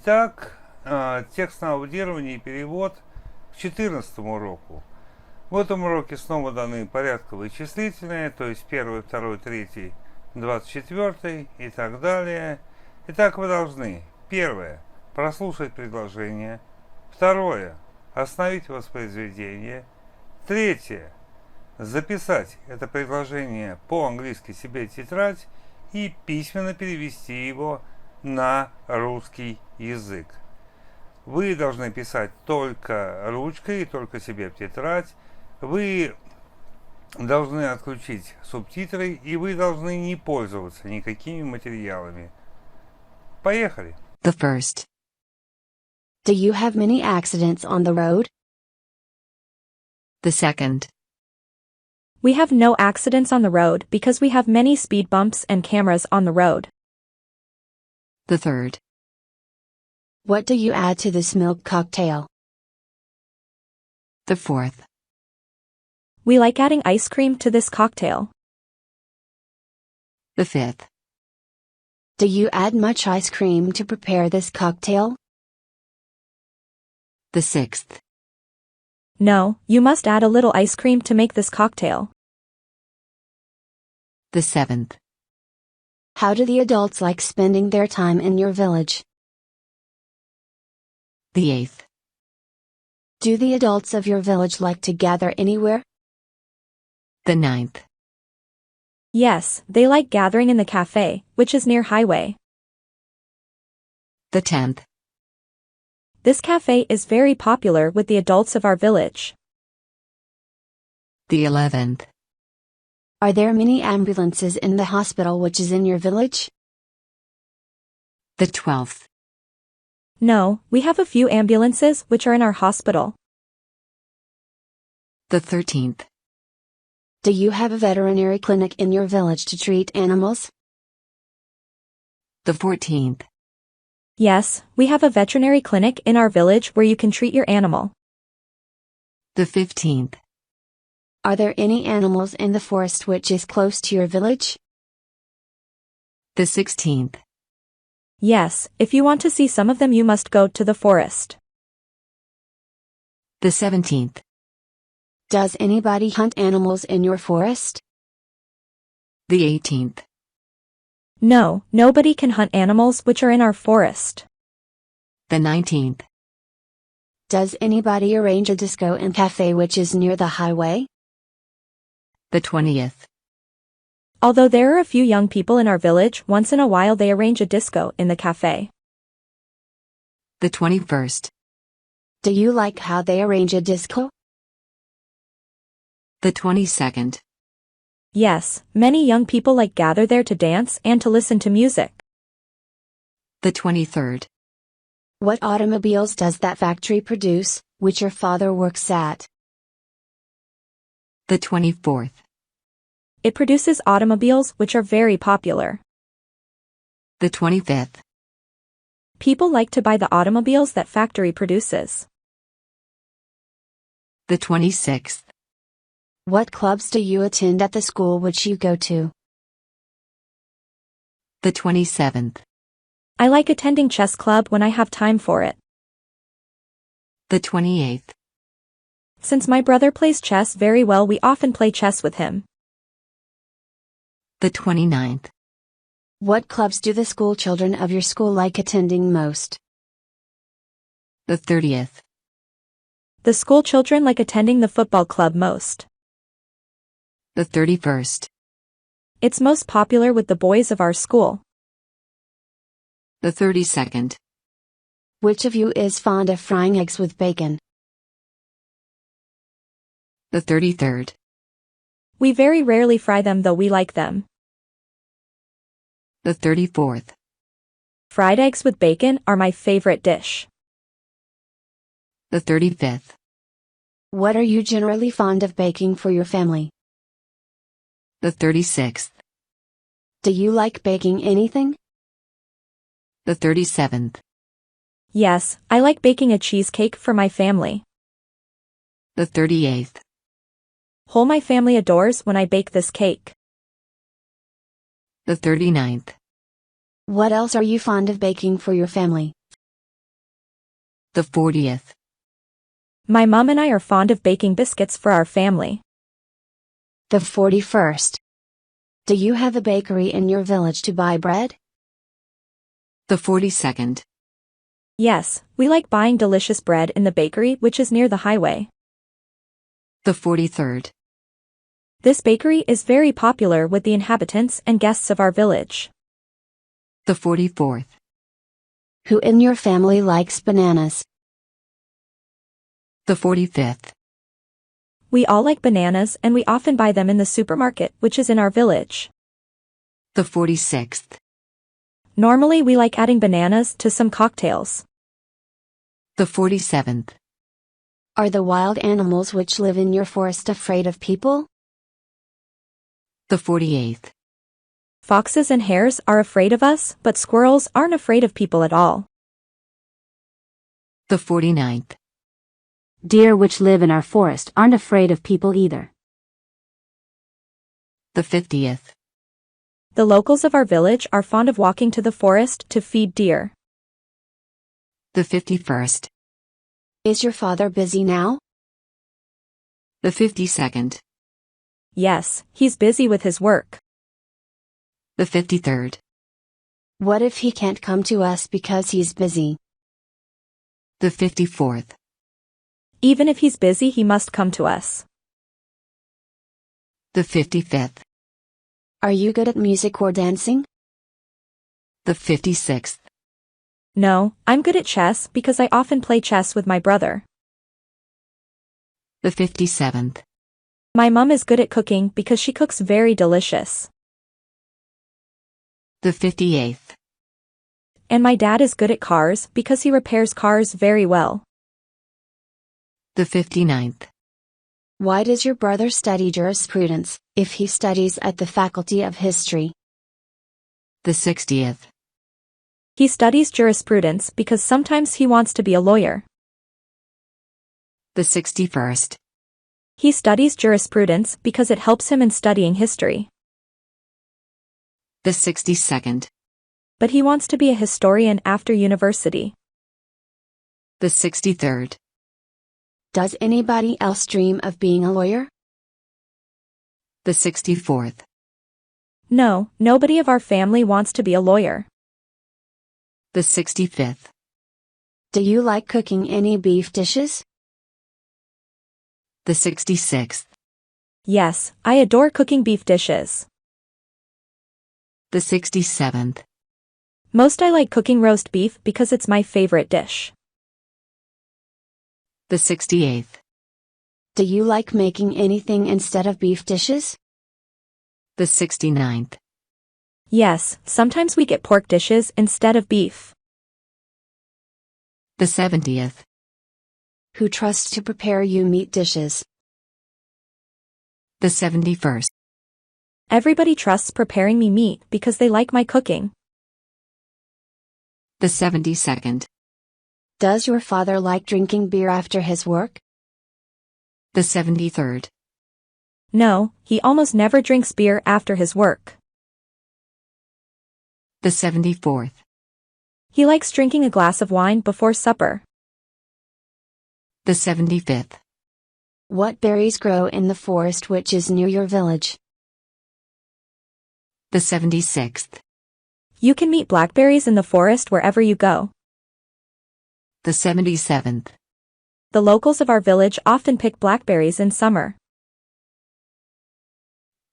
Итак, текст на аудирование и перевод к 14 уроку. В этом уроке снова даны порядковые числительные, то есть 1, 2, 3, 24 и так далее. Итак, вы должны: первое – прослушать предложение, второе – остановить воспроизведение, третье – записать это предложение по-английски себе в тетрадь и письменно перевести его на русский язык. Вы должны писать только ручкой и только себе в тетрадь. Вы должны отключить субтитры, и вы должны не пользоваться никакими материалами. Поехали! The first. Do you have many accidents on the road? The second. We have no accidents on the road because we have many speed bumps and cameras on the road. The third. What do you add to this milk cocktail? The fourth. We like adding ice cream to this cocktail. The fifth. Do you add much ice cream to prepare this cocktail? The sixth. No, you must add a little ice cream to make this cocktail. The seventh. How do the adults like spending their time in your village? The eighth. Do the adults of your village like to gather anywhere? The ninth. Yes, they like gathering in the cafe, which is near highway. The 10th. This cafe is very popular with the adults of our village. The 11th. Are there many ambulances in the hospital which is in your village? The 12th. No, we have a few ambulances which are in our hospital. The 13th. Do you have a veterinary clinic in your village to treat animals? The 14th. Yes, we have a veterinary clinic in our village where you can treat your animal. The 15th. Are there any animals in the forest which is close to your village? The 16th. Yes, if you want to see some of them you must go to the forest. The 17th. Does anybody hunt animals in your forest? The 18th. No, nobody can hunt animals which are in our forest. The 19th. Does anybody arrange a disco and cafe which is near the highway? The 20th. Although there are a few young people in our village, once in a while they arrange a disco in the cafe. The 21st. Do you like how they arrange a disco? The 22nd. Yes, many young people like gather there to dance and to listen to music. The 23rd. What automobiles does that factory produce, which your father works at? The 24th. It produces automobiles which are very popular. The 25th. People like to buy the automobiles that factory produces. The 26th. What clubs do you attend at the school which you go to? The 27th. I like attending chess club when I have time for it. The 28th. Since my brother plays chess very well, we often play chess with him. The 29th. What clubs do the school children of your school like attending most? The 30th. The school children like attending the football club most. The 31st. It's most popular with the boys of our school. The 32nd. Which of you is fond of frying eggs with bacon? The 33rd. We very rarely fry them, though we like them. The 34th. Fried eggs with bacon are my favorite dish. The 35th. What are you generally fond of baking for your family? The 36th. Do you like baking anything? The 37th. Yes, I like baking a cheesecake for my family. The 38th. Whole my family adores when I bake this cake. The 39th. What else are you fond of baking for your family? The 40th. My mom and I are fond of baking biscuits for our family. The 41st. Do you have a bakery in your village to buy bread? The 42nd. Yes, we like buying delicious bread in the bakery which is near the highway. The 43rd. This bakery is very popular with the inhabitants and guests of our village. The 44th. Who in your family likes bananas? The 45th. We all like bananas and we often buy them in the supermarket which is in our village. The 46th. Normally we like adding bananas to some cocktails. The 47th. Are the wild animals which live in your forest afraid of people? The 48th. Foxes and hares are afraid of us, but squirrels aren't afraid of people at all. The 49th. Deer which live in our forest aren't afraid of people either. The 50th. The locals of our village are fond of walking to the forest to feed deer. The 51st. Is your father busy now? The 52nd. Yes, he's busy with his work. The 53rd. What if he can't come to us because he's busy? The 54th. Even if he's busy, he must come to us. The 55th. Are you good at music or dancing? The 56th. No, I'm good at chess because I often play chess with my brother. The 57th. My mom is good at cooking because she cooks very delicious. The 58th. And my dad is good at cars because he repairs cars very well. The 59th. Why does your brother study jurisprudence, if he studies at the Faculty of History? The 60th. He studies jurisprudence because sometimes he wants to be a lawyer. The 61st. He studies jurisprudence because it helps him in studying history. The 62nd. But he wants to be a historian after university. The 63rd. Does anybody else dream of being a lawyer? The 64th. No, nobody of our family wants to be a lawyer. The 65th. Do you like cooking any beef dishes? The 66th. Yes, I adore cooking beef dishes. The 67th. Most I like cooking roast beef because it's my favorite dish. The 68th. Do you like making anything instead of beef dishes? The 69th. Yes, sometimes we get pork dishes instead of beef. The 70th. Who trusts to prepare you meat dishes? The 71st. Everybody trusts preparing me meat because they like my cooking. The 72nd. Does your father like drinking beer after his work? The 73rd. No, he almost never drinks beer after his work. The 74th. He likes drinking a glass of wine before supper. The 75th. What berries grow in the forest which is near your village? The 76th. You can meet blackberries in the forest wherever you go. The 77th. The locals of our village often pick blackberries in summer.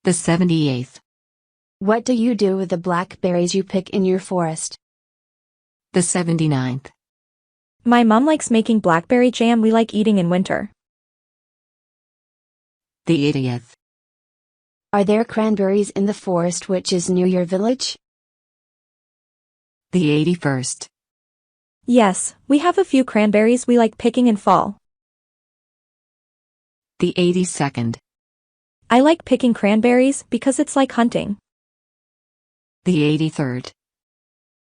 The 78th. What do you do with the blackberries you pick in your forest? The 79th. My mom likes making blackberry jam we like eating in winter. The 80th. Are there cranberries in the forest which is near your village? The 81st. Yes, we have a few cranberries we like picking in fall. The 82nd. I like picking cranberries because it's like hunting. The 83rd.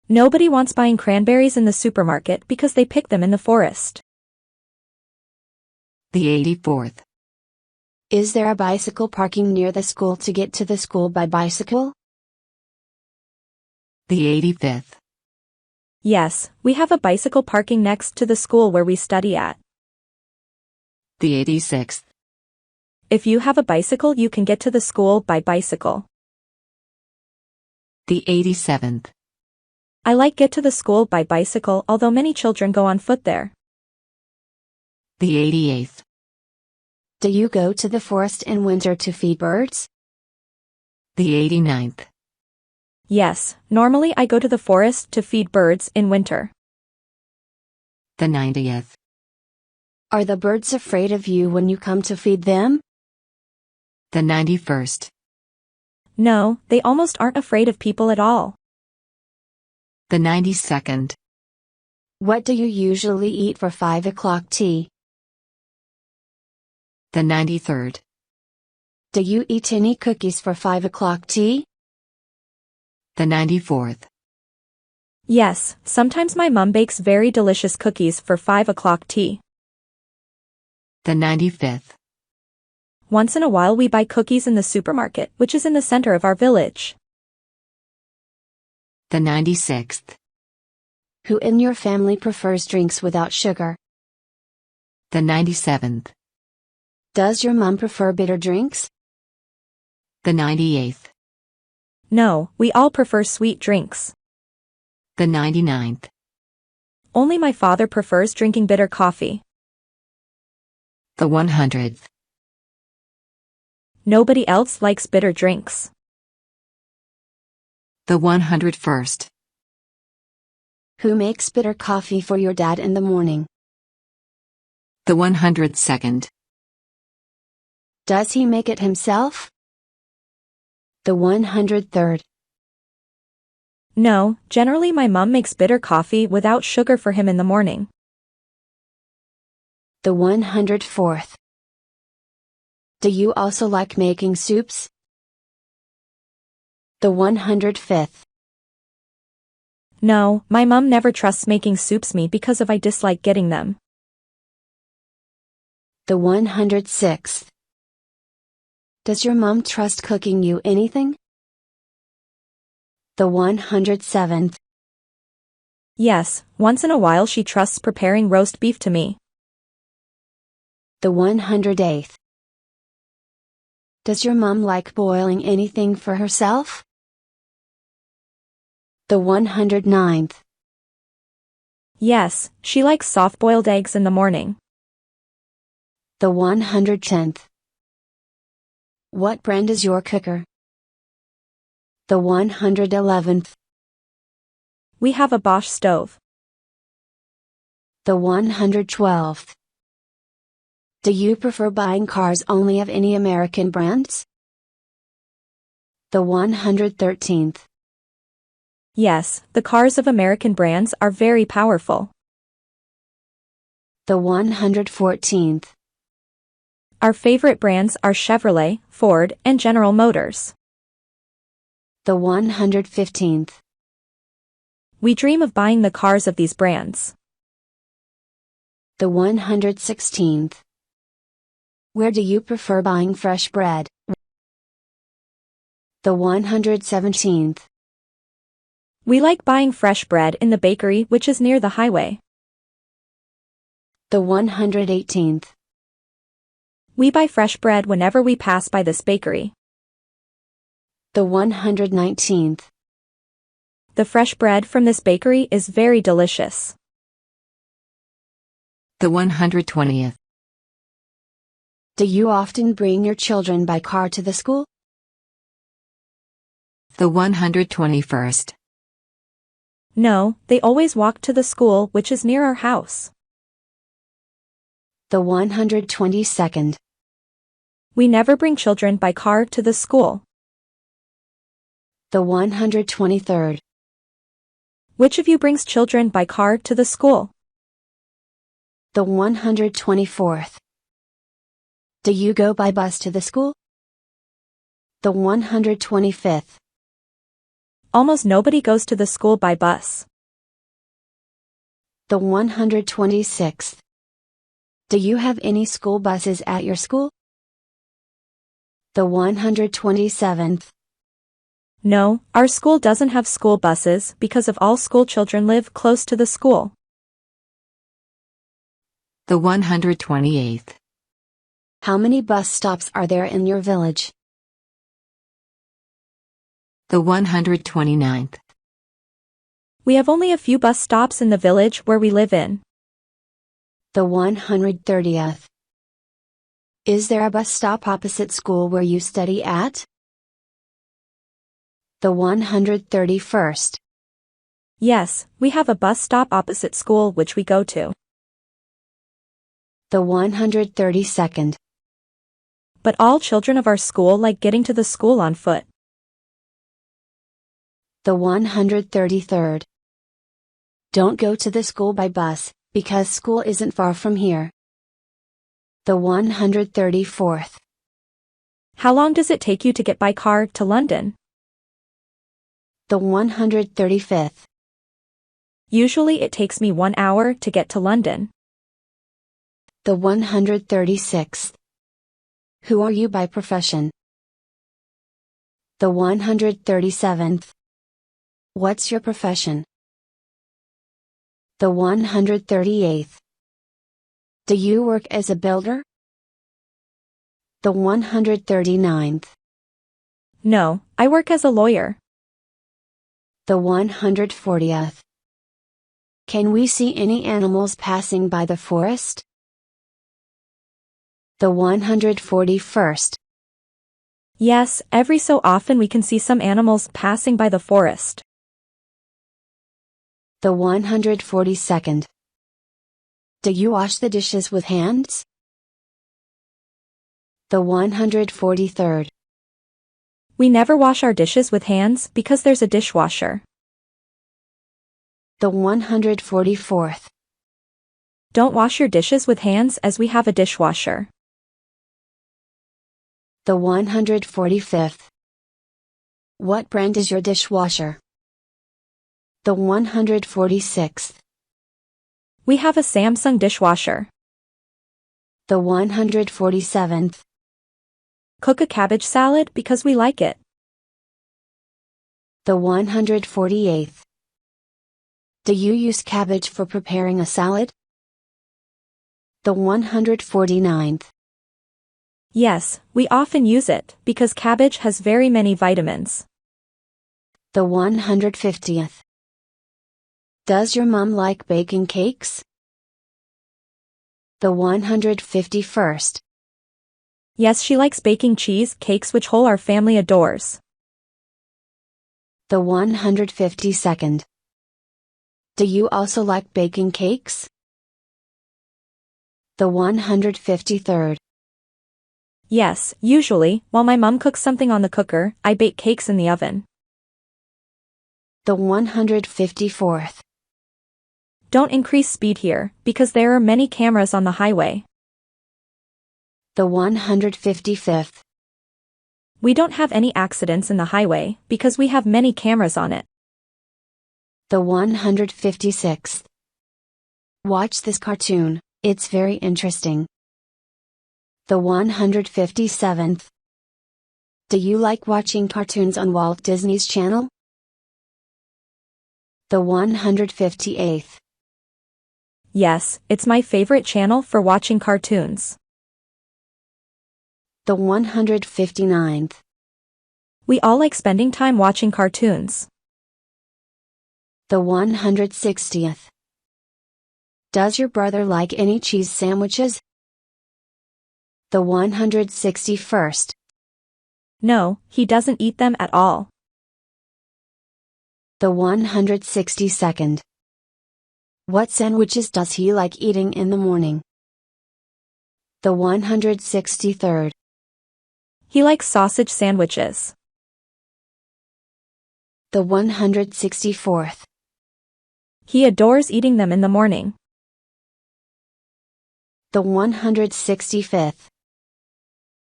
Nobody wants buying cranberries in the supermarket because they pick them in the forest. The 84th. Is there a bicycle parking near the school to get to the school by bicycle? The 85th. Yes, we have a bicycle parking next to the school where we study at. The 86th. If you have a bicycle, you can get to the school by bicycle. The 87th. I like get to the school by bicycle, although many children go on foot there. The 88th. Do you go to the forest in winter to feed birds? The 89th. Yes, normally I go to the forest to feed birds in winter. The 90th. Are the birds afraid of you when you come to feed them? The 91st. No, they almost aren't afraid of people at all. The 92nd. What do you usually eat for 5 o'clock tea? The 93rd. Do you eat any cookies for 5 o'clock tea? The 94th. Yes, sometimes my mom bakes very delicious cookies for 5 o'clock tea. The 95th. Once in a while we buy cookies in the supermarket, which is in the center of our village. The 96th. Who in your family prefers drinks without sugar? The 97th. Does your mom prefer bitter drinks? The 98th. No, we all prefer sweet drinks. The 99th. Only my father prefers drinking bitter coffee. The 100th. Nobody else likes bitter drinks. The 101st. Who makes bitter coffee for your dad in the morning? The 102nd. Does he make it himself? The 103rd. No, generally my mom makes bitter coffee without sugar for him in the morning. The 104th. Do you also like making soups? The 105th. No, my mom never trusts making soups me because of I dislike getting them. The 106th. Does your mom trust cooking you anything? The 107th. Yes, once in a while she trusts preparing roast beef to me. The 108th. Does your mom like boiling anything for herself? The 109th. Yes, she likes soft-boiled eggs in the morning. The 110th. What brand is your cooker? The 111th. We have a Bosch stove. The 112th. Do you prefer buying cars only of any American brands? The 113th. Yes, the cars of American brands are very powerful. The 114th. Our favorite brands are Chevrolet, Ford, and General Motors. The 115th. We dream of buying the cars of these brands. The 116th. Where do you prefer buying fresh bread? The 117th. We like buying fresh bread in the bakery which is near the highway. The 118th. We buy fresh bread whenever we pass by this bakery. The 119th. The fresh bread from this bakery is very delicious. The 120th. Do you often bring your children by car to the school? The 121st. No, they always walk to the school which is near our house. The 122nd. We never bring children by car to the school. The 123rd. Which of you brings children by car to the school? The 124th. Do you go by bus to the school? The 125th. Almost nobody goes to the school by bus. The 126th. Do you have any school buses at your school? The 127th. No, our school doesn't have school buses because of all school children live close to the school. The 128th. How many bus stops are there in your village? The 129th. We have only a few bus stops in the village where we live in. The 130th. Is there a bus stop opposite school where you study at? The 131st. Yes, we have a bus stop opposite school which we go to. The 132nd. But all children of our school like getting to the school on foot. The 133rd. Don't go to the school by bus, because school isn't far from here. The 134th. How long does it take you to get by car to London? The 135th. Usually it takes me 1 hour to get to London. The 136th. Who are you by profession? The 137th. What's your profession? The 138th. Do you work as a builder? The 139th. No, I work as a lawyer. The 140th. Can we see any animals passing by the forest? The 141st. Yes, every so often we can see some animals passing by the forest. The 142nd. Do you wash the dishes with hands? The 143rd. We never wash our dishes with hands because there's a dishwasher. The 144th. Don't wash your dishes with hands as we have a dishwasher. The 145th. What brand is your dishwasher? The 146th. We have a Samsung dishwasher. The 147th. Cook a cabbage salad because we like it. The 148th. Do you use cabbage for preparing a salad? The 149th. Yes, we often use it because cabbage has very many vitamins. The 150th. Does your mom like baking cakes? The 151st. Yes, she likes baking cheese cakes which whole our family adores. The 152nd. Do you also like baking cakes? The 153rd. Yes, usually, while my mom cooks something on the cooker, I bake cakes in the oven. The 154th. Don't increase speed here, because there are many cameras on the highway. The 155th. We don't have any accidents in the highway, because we have many cameras on it. The 156th. Watch this cartoon, it's very interesting. The 157th. Do you like watching cartoons on Walt Disney's Channel? The 158th. Yes, it's my favorite channel for watching cartoons. The 159th. We all like spending time watching cartoons. The 160th. Does your brother like any cheese sandwiches? The 161st. No, he doesn't eat them at all. The 162nd. What sandwiches does he like eating in the morning? The 163rd. He likes sausage sandwiches. The 164th. He adores eating them in the morning. The 165th.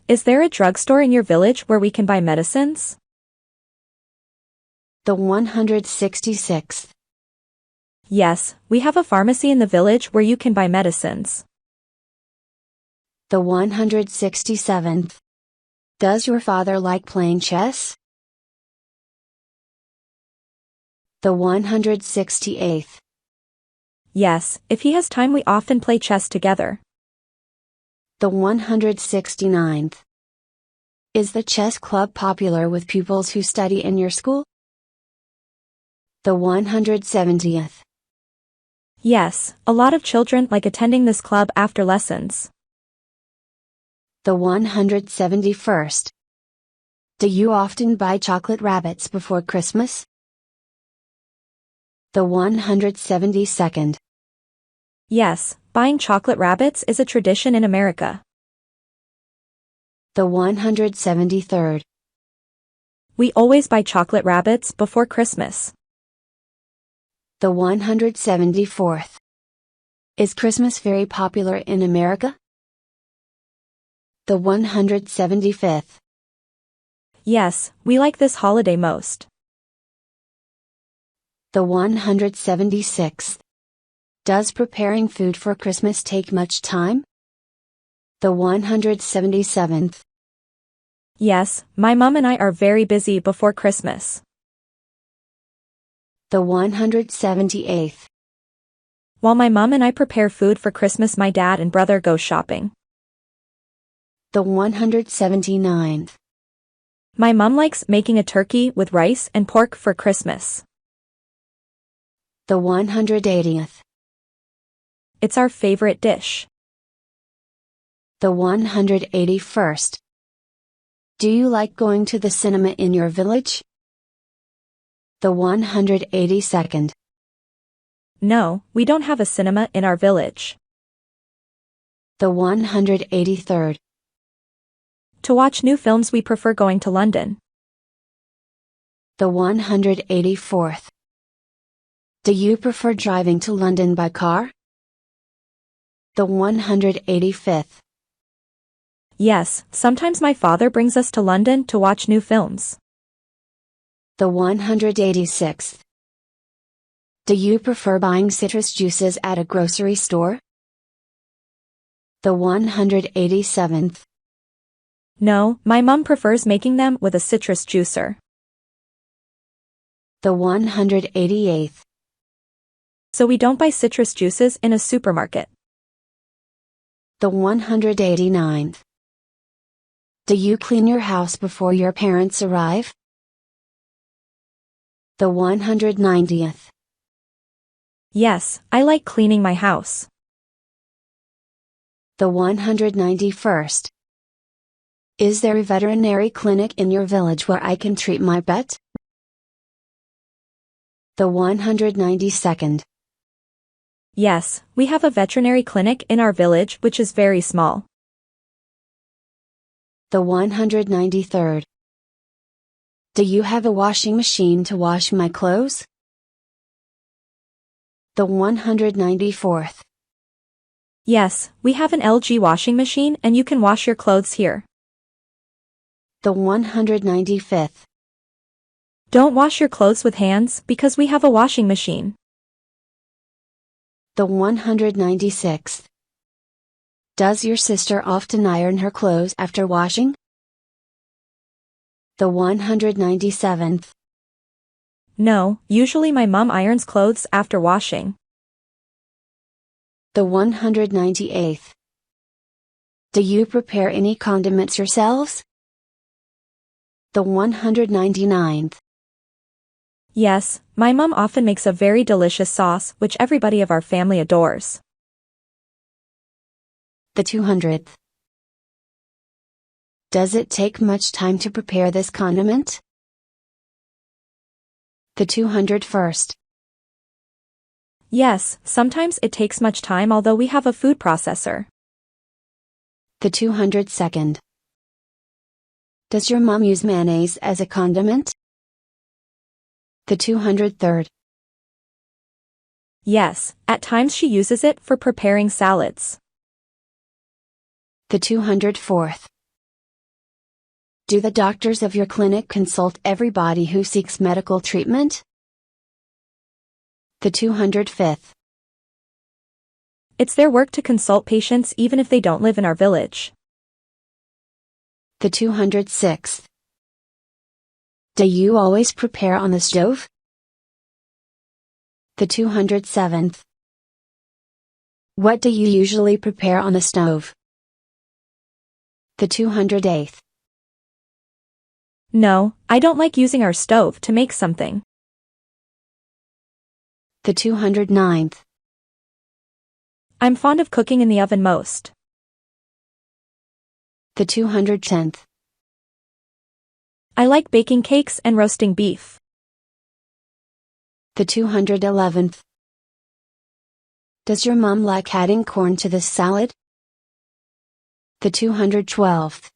Is there a drugstore in your village where we can buy medicines? The 166th. Yes, we have a pharmacy in the village where you can buy medicines. The 167th. Does your father like playing chess? The 168th. Yes, if he has time we often play chess together. The 169th. Is the chess club popular with pupils who study in your school? The 170th. Yes, a lot of children like attending this club after lessons. The 171st. Do you often buy chocolate rabbits before Christmas? The 172nd. Yes, buying chocolate rabbits is a tradition in America. The 173rd. We always buy chocolate rabbits before Christmas. The 174th. Is Christmas very popular in America? The 175th. Yes, we like this holiday most. The 176th. Does preparing food for Christmas take much time? The 177th. Yes, my mom and I are very busy before Christmas. The 178th. While my mom and I prepare food for Christmas, my dad and brother go shopping. The 179th. My mom likes making a turkey with rice and pork for Christmas. The 180th. It's our favorite dish. The 181st. Do you like going to the cinema in your village? The 182nd. No, we don't have a cinema in our village. The 183rd. To watch new films we prefer going to London. The 184th. Do you prefer driving to London by car? The 185th. Yes, sometimes my father brings us to London to watch new films. The 186th. Do you prefer buying citrus juices at a grocery store? The 187th. No, my mom prefers making them with a citrus juicer. The 188th. So we don't buy citrus juices in a supermarket. The 189th. Do you clean your house before your parents arrive? The 190th. Yes, I like cleaning my house. The 191st. Is there a veterinary clinic in your village where I can treat my pet? The 192nd. Yes, we have a veterinary clinic in our village which is very small. The 193rd. Do you have a washing machine to wash my clothes? The 194th. Yes, we have an LG washing machine and you can wash your clothes here. The 195th. Don't wash your clothes with hands because we have a washing machine. The 196th. Does your sister often iron her clothes after washing? The 197th. No, usually my mom irons clothes after washing. The 198th. Do you prepare any condiments yourselves? The 199th. Yes, my mom often makes a very delicious sauce which everybody of our family adores. The 200th. Does it take much time to prepare this condiment? The 201st. Yes, sometimes it takes much time although we have a food processor. The 202nd. Does your mom use mayonnaise as a condiment? The 203rd. Yes, at times she uses it for preparing salads. The 204th. Do the doctors of your clinic consult everybody who seeks medical treatment? The 205th. It's their work to consult patients even if they don't live in our village. The 206th. Do you always prepare on the stove? The 207th. What do you usually prepare on the stove? The 208th. No, I don't like using our stove to make something. The 209th. I'm fond of cooking in the oven most. The 210th. I like baking cakes and roasting beef. The 211th. Does your mom like adding corn to this salad? The 212th.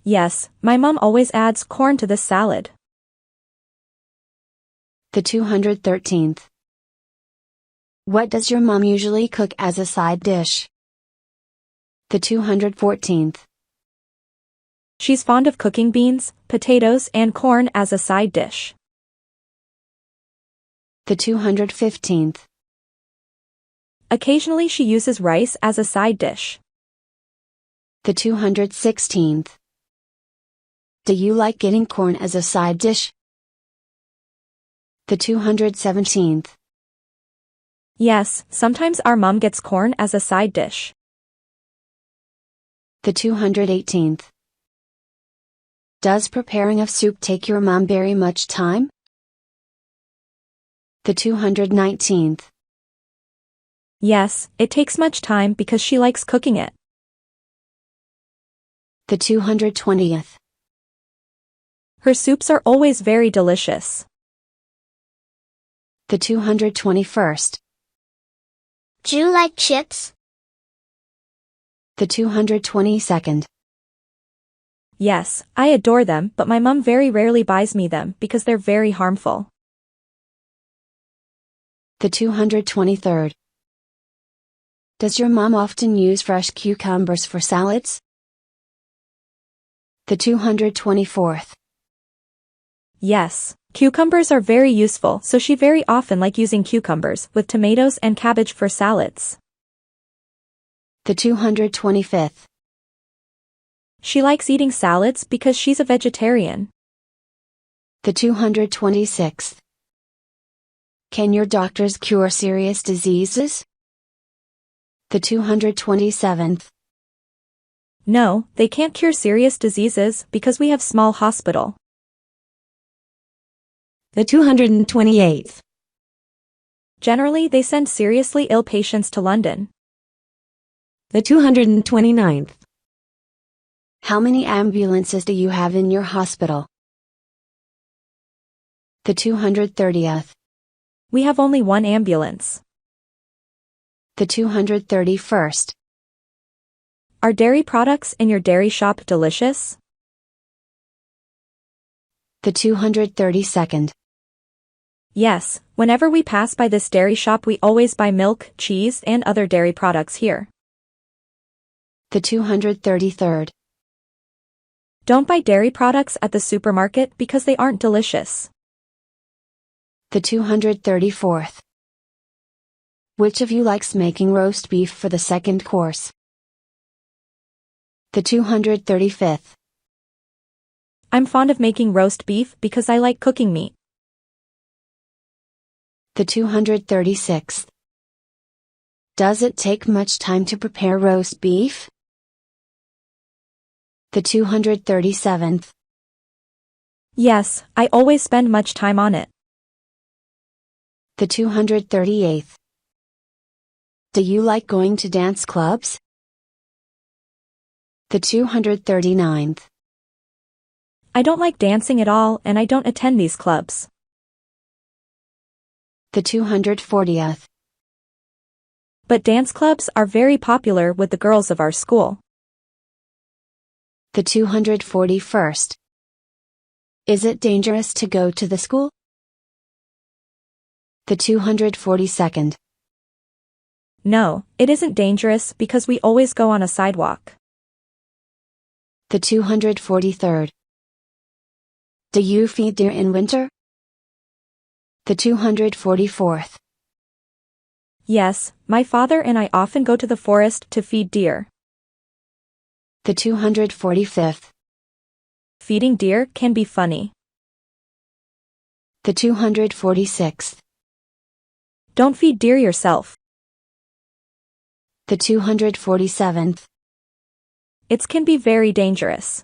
Yes, my mom always adds corn to this salad. The 213th. What does your mom usually cook as a side dish? The 214th. She's fond of cooking beans, potatoes, and corn as a side dish. The 215th. Occasionally she uses rice as a side dish. The 216th. Do you like getting corn as a side dish? The 217th. Yes, sometimes our mom gets corn as a side dish. The 218th. Does preparing of soup take your mom very much time? The 219th. Yes, it takes much time because she likes cooking it. The 220th. Her soups are always very delicious. The 221st. Do you like chips? The 222nd. Yes, I adore them, but my mom very rarely buys me them because they're very harmful. The 223rd. Does your mom often use fresh cucumbers for salads? The 224th. Yes, cucumbers are very useful, so she very often like using cucumbers with tomatoes and cabbage for salads. The 225th. She likes eating salads because she's a vegetarian. The 226th. Can your doctors cure serious diseases? The 227th. No, they can't cure serious diseases because we have small hospital. The 228th. Generally, they send seriously ill patients to London. The 229th. How many ambulances do you have in your hospital? The 230th. We have only one ambulance. The 231st. Are dairy products in your dairy shop delicious? The 232nd. Yes, whenever we pass by this dairy shop we always buy milk, cheese, and other dairy products here. The 233rd. Don't buy dairy products at the supermarket because they aren't delicious. The 234th. Which of you likes making roast beef for the second course? The 235th. I'm fond of making roast beef because I like cooking meat. The 236th. Does it take much time to prepare roast beef? The 237th. Yes, I always spend much time on it. The 238th. Do you like going to dance clubs? The 239th. I don't like dancing at all and I don't attend these clubs. The 240th. But dance clubs are very popular with the girls of our school. The 241st. Is it dangerous to go to the school? The 242nd. No, it isn't dangerous because we always go on a sidewalk. The 243rd. Do you feed deer in winter? The 244th. Yes, my father and I often go to the forest to feed deer. The 245th. Feeding deer can be funny. The 246th. Don't feed deer yourself. The 247th. It can be very dangerous.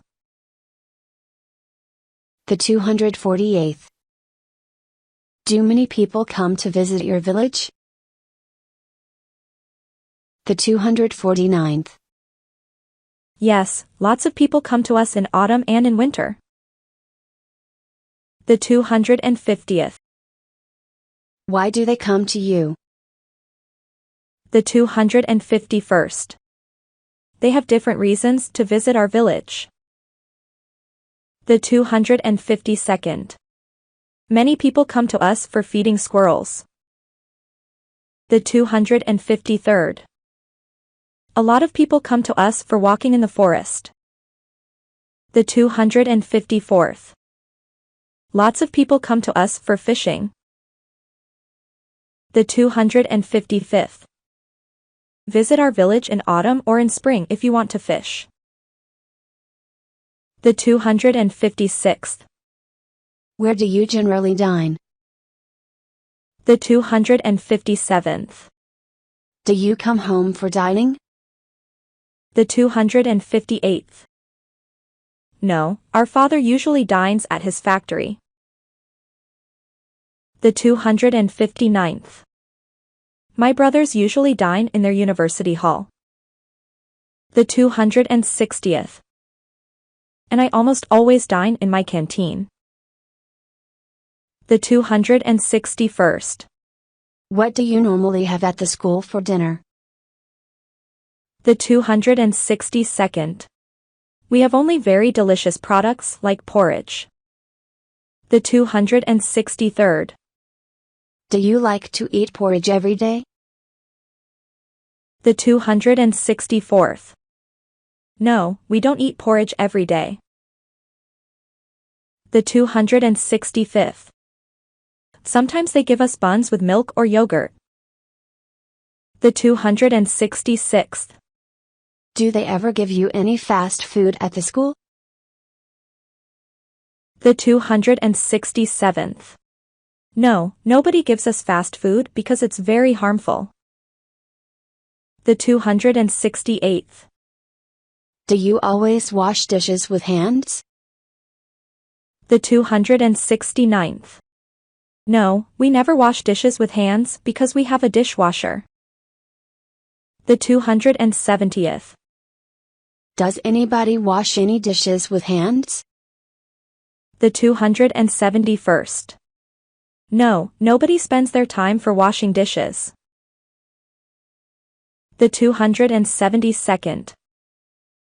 The 248th. Do many people come to visit your village? The 249th. Yes, lots of people come to us in autumn and in winter. The 250th. Why do they come to you? The 251st. They have different reasons to visit our village. The 252nd. Many people come to us for feeding squirrels. The 253rd. A lot of people come to us for walking in the forest. The 254th. Lots of people come to us for fishing. The 255th. Visit our village in autumn or in spring if you want to fish. The 256th. Where do you generally dine? The 257th. Do you come home for dining? The 258th. No, our father usually dines at his factory. The 259th. My brothers usually dine in their university hall. The 260th. And I almost always dine in my canteen. The 261st. What do you normally have at the school for dinner? The 262nd. We have only very delicious products like porridge. The 263rd. Do you like to eat porridge every day? The 264th. No, we don't eat porridge every day. The 265th. Sometimes they give us buns with milk or yogurt. The 266th. Do they ever give you any fast food at the school? The 267th. No, nobody gives us fast food because it's very harmful. The 268th. Do you always wash dishes with hands? The 269th. No, we never wash dishes with hands because we have a dishwasher. The 270th. Does anybody wash any dishes with hands? The 271st. No, nobody spends their time for washing dishes. The 272nd.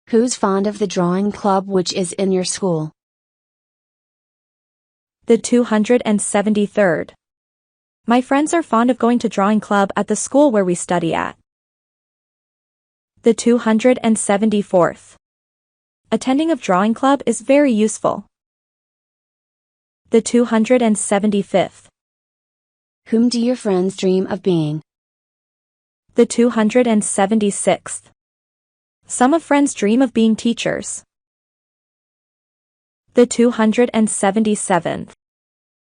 Who's fond of the drawing club which is in your school? The 273rd. My friends are fond of going to drawing club at the school where we study at. The 274th. Attending of drawing club is very useful. The 275th. Whom do your friends dream of being? The 276th. Some of friends dream of being teachers. The 277th.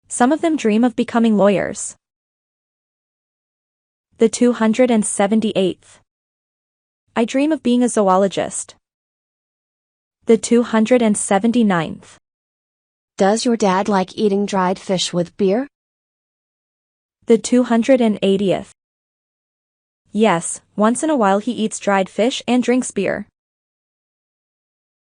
Some of them dream of becoming lawyers. The 278th. I dream of being a zoologist. The 279th. Does your dad like eating dried fish with beer? The 280th. Yes, once in a while he eats dried fish and drinks beer.